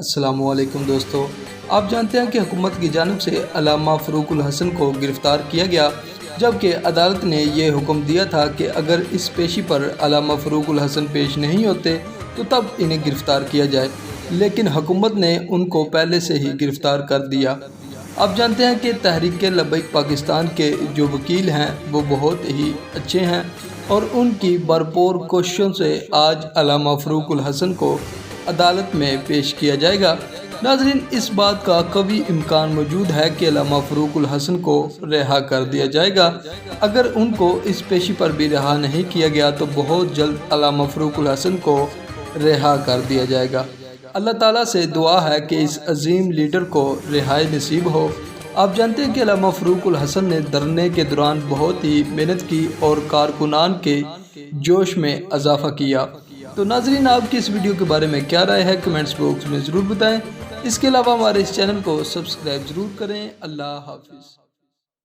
अस्सलाम वालेकुम दोस्तों, आप जानते हैं कि हुकूमत की जानिब से अल्लामा फ़रूकुल हसन को गिरफ़्तार किया गया, जबकि अदालत ने यह हुक्म दिया था कि अगर इस पेशी पर अल्लामा फ़रूकुल हसन पेश नहीं होते तो तब इन्हें गिरफ़्तार किया जाए, लेकिन हुकूमत ने उनको पहले से ही गिरफ़्तार कर दिया। आप जानते हैं कि तहरीक लब्बैक पाकिस्तान के जो वकील हैं वो बहुत ही अच्छे हैं और उनकी भरपूर कोशिशों से आज अल्लामा फ़रूकुल हसन को अदालत में पेश किया जाएगा। नाज़रीन, इस बात का कभी इम्कान मौजूद है कि अल्लामा फ़रूकुल हसन को रिहा कर दिया जाएगा। अगर उनको इस पेशी पर भी रिहा नहीं किया गया तो बहुत जल्द अल्लामा फ़रूकुल हसन को रिहा कर दिया जाएगा। अल्लाह ताला से दुआ है कि इस अजीम लीडर को रिहाई नसीब हो। आप जानते हैं कि अल्लामा फ़रूकुल हसन ने धरने के दौरान बहुत ही मेहनत की और कारकुनान के जोश में इजाफ़ा किया। तो नाज़रीन, आपकी इस वीडियो के बारे में क्या राय है, कमेंट्स बॉक्स में ज़रूर बताएं। इसके अलावा हमारे इस चैनल को सब्सक्राइब ज़रूर करें। अल्लाह हाफ़िज़।